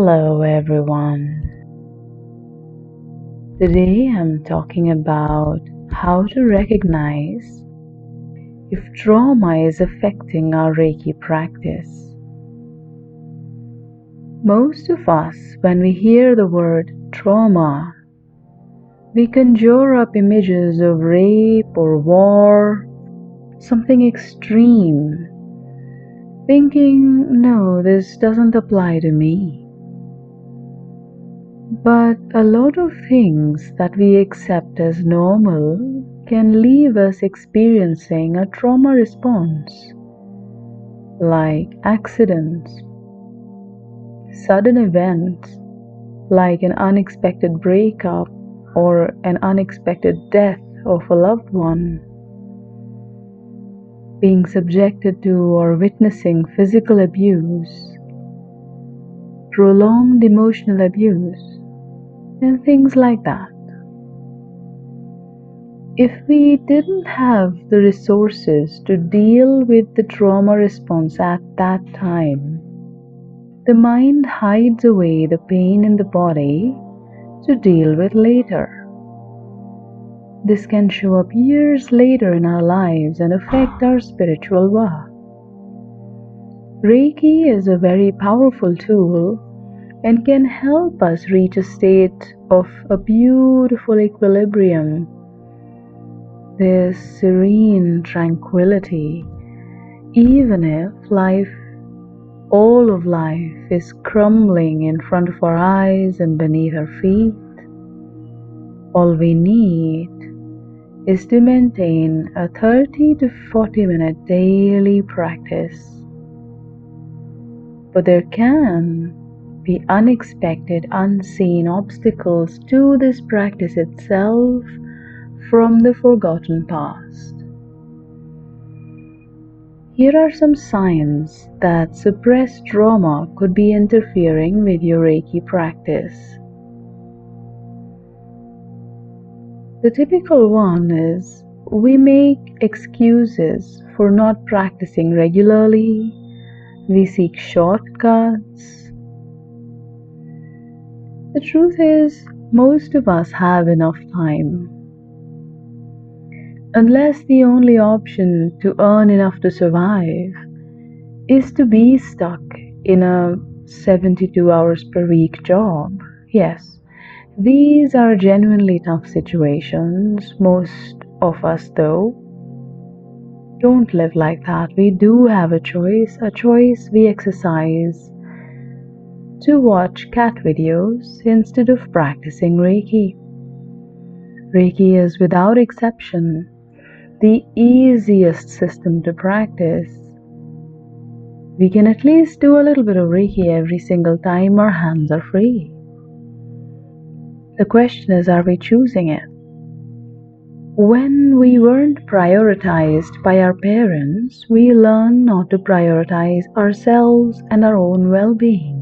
Hello everyone. Today I'm talking about how to recognize if trauma is affecting our Reiki practice. Most of us, when we hear the word trauma, we conjure up images of rape or war, something extreme, thinking, no, this doesn't apply to me. But a lot of things that we accept as normal can leave us experiencing a trauma response, like accidents, sudden events, like an unexpected breakup or an unexpected death of a loved one, being subjected to or witnessing physical abuse, prolonged emotional abuse, and things like that. If we didn't have the resources to deal with the trauma response at that time, the mind hides away the pain in the body to deal with later. This can show up years later in our lives and affect our spiritual work. Reiki is a very powerful tool and can help us reach a state of a beautiful equilibrium, this serene tranquility, even if all of life is crumbling in front of our eyes and beneath our feet. All we need is to maintain a 30 to 40 minute daily practice. But there can be unexpected, unseen obstacles to this practice itself from the forgotten past. Here are some signs that suppressed trauma could be interfering with your Reiki practice. The typical one is we make excuses for not practicing regularly. We seek shortcuts. The truth is, most of us have enough time. Unless the only option to earn enough to survive is to be stuck in a 72 hours per week job. Yes, these are genuinely tough situations. Most of us, though, don't live like that. We do have a choice we exercise to watch cat videos instead of practicing Reiki. Reiki is without exception the easiest system to practice. We can at least do a little bit of Reiki every single time our hands are free. The question is, are we choosing it? When we weren't prioritized by our parents, we learn not to prioritize ourselves and our own well-being.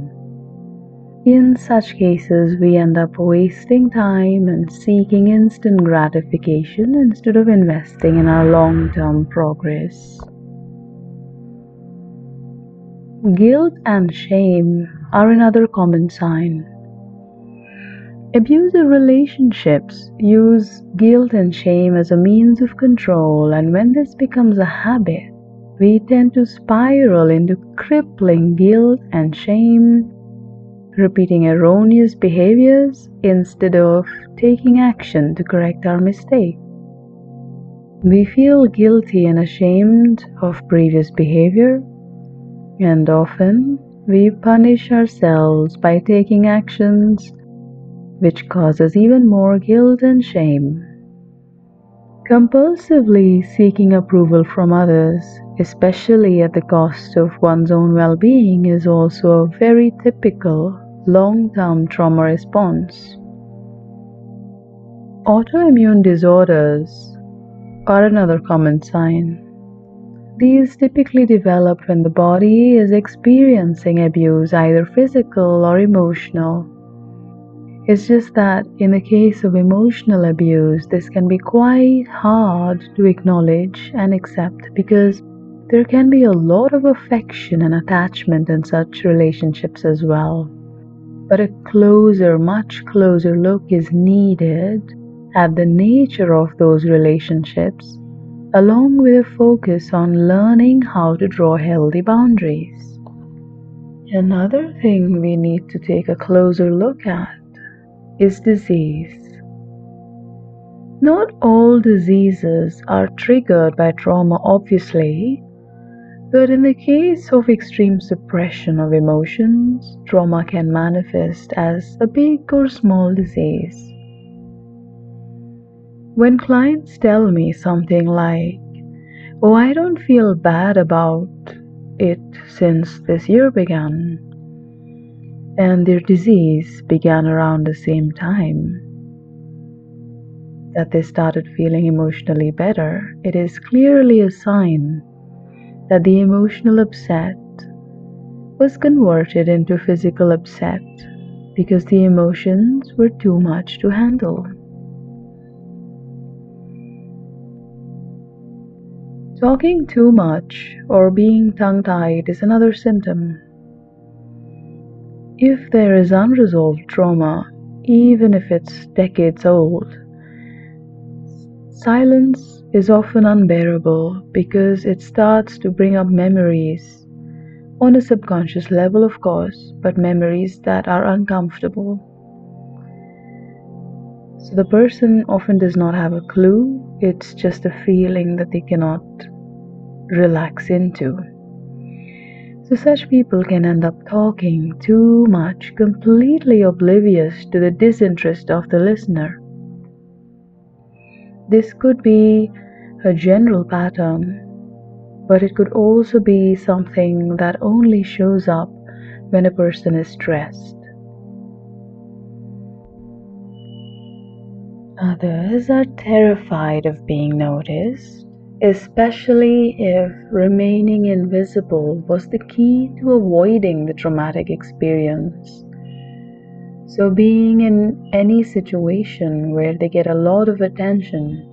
In such cases, we end up wasting time and seeking instant gratification instead of investing in our long-term progress. Guilt and shame are another common sign. Abusive relationships use guilt and shame as a means of control, and when this becomes a habit, we tend to spiral into crippling guilt and shame, repeating erroneous behaviors instead of taking action to correct our mistake. We feel guilty and ashamed of previous behavior, and often we punish ourselves by taking actions which causes even more guilt and shame. Compulsively seeking approval from others, especially at the cost of one's own well-being, is also a very typical long-term trauma response. Autoimmune disorders are another common sign. These typically develop when the body is experiencing abuse, either physical or emotional. It's just that in the case of emotional abuse, this can be quite hard to acknowledge and accept because there can be a lot of affection and attachment in such relationships as well. but a much closer look is needed at the nature of those relationships, along with a focus on learning how to draw healthy boundaries. Another thing we need to take a closer look at is disease. Not all diseases are triggered by trauma, obviously, but in the case of extreme suppression of emotions, trauma can manifest as a big or small disease. When clients tell me something like, "Oh, I don't feel bad about it since this year began," and their disease began around the same time that they started feeling emotionally better, it is clearly a sign that the emotional upset was converted into physical upset because the emotions were too much to handle. Talking too much or being tongue-tied is another symptom. If there is unresolved trauma, even if it's decades old, silence is often unbearable because it starts to bring up memories on a subconscious level, of course, but memories that are uncomfortable. So the person often does not have a clue, it's just a feeling that they cannot relax into. So such people can end up talking too much, completely oblivious to the disinterest of the listener. This could be a general pattern, but it could also be something that only shows up when a person is stressed. Others are terrified of being noticed, especially if remaining invisible was the key to avoiding the traumatic experience. So being in any situation where they get a lot of attention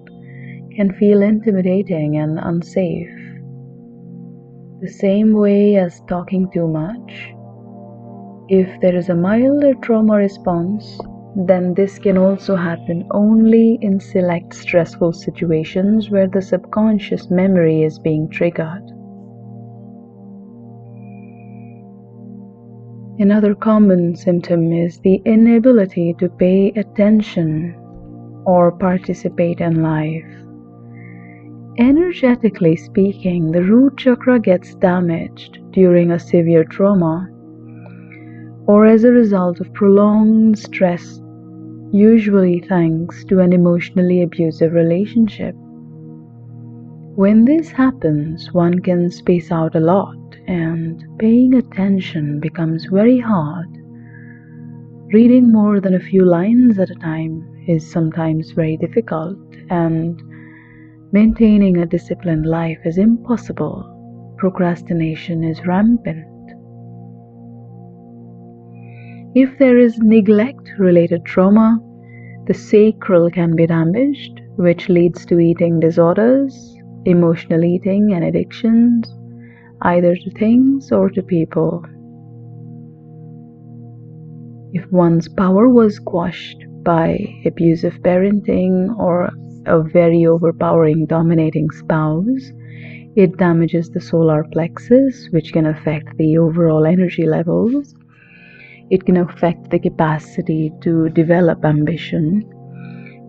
can feel intimidating and unsafe. The same way as talking too much. If there is a milder trauma response, then this can also happen only in select stressful situations where the subconscious memory is being triggered. Another common symptom is the inability to pay attention or participate in life. Energetically speaking, the root chakra gets damaged during a severe trauma or as a result of prolonged stress, usually thanks to an emotionally abusive relationship. When this happens, one can space out a lot and paying attention becomes very hard. Reading more than a few lines at a time is sometimes very difficult, and maintaining a disciplined life is impossible. Procrastination is rampant. If there is neglect-related trauma, the sacral can be damaged, which leads to eating disorders, emotional eating, and addictions, either to things or to people. If one's power was quashed by abusive parenting or a very overpowering dominating spouse, it damages the solar plexus, which can affect the overall energy levels. It can affect the capacity to develop ambition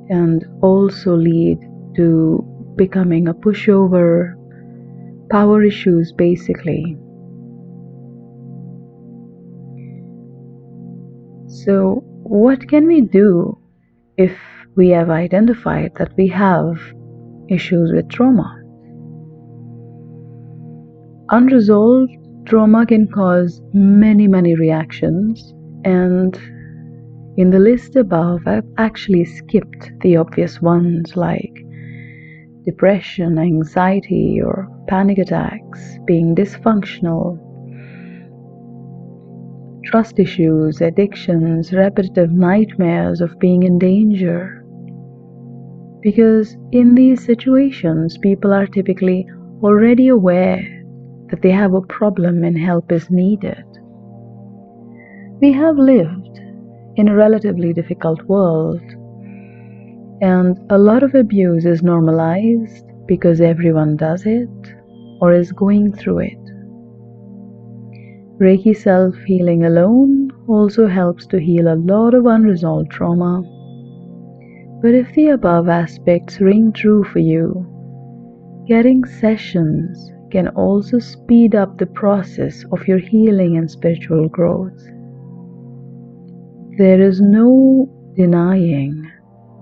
and also lead to becoming a pushover, power issues basically. So what can we do if we have identified that we have issues with trauma? Unresolved trauma can cause many reactions, and in the list above, I've actually skipped the obvious ones like depression, anxiety, or panic attacks, being dysfunctional, trust issues, addictions, repetitive nightmares of being in danger. Because in these situations, people are typically already aware that they have a problem and help is needed. We have lived in a relatively difficult world. And a lot of abuse is normalized because everyone does it or is going through it. Reiki self-healing alone also helps to heal a lot of unresolved trauma. But if the above aspects ring true for you, getting sessions can also speed up the process of your healing and spiritual growth. There is no denying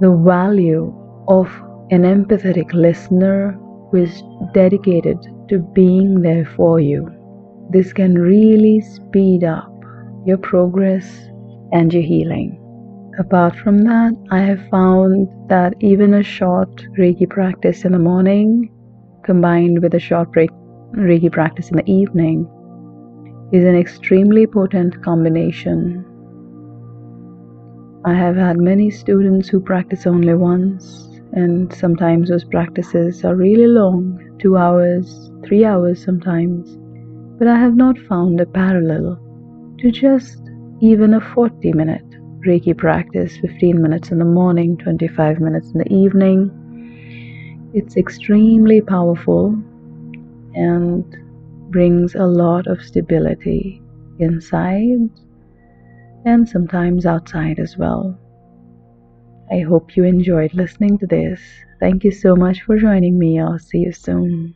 the value of an empathetic listener who is dedicated to being there for you. This can really speed up your progress and your healing. Apart from that, I have found that even a short Reiki practice in the morning combined with a short Reiki practice in the evening is an extremely potent combination. I have had many students who practice only once, and sometimes those practices are really long, 2 hours, 3 hours sometimes. But I have not found a parallel to just even a 40-minute Reiki practice, 15 minutes in the morning, 25 minutes in the evening. It's extremely powerful and brings a lot of stability inside and sometimes outside as well. I hope you enjoyed listening to this. Thank you so much for joining me. I'll see you soon.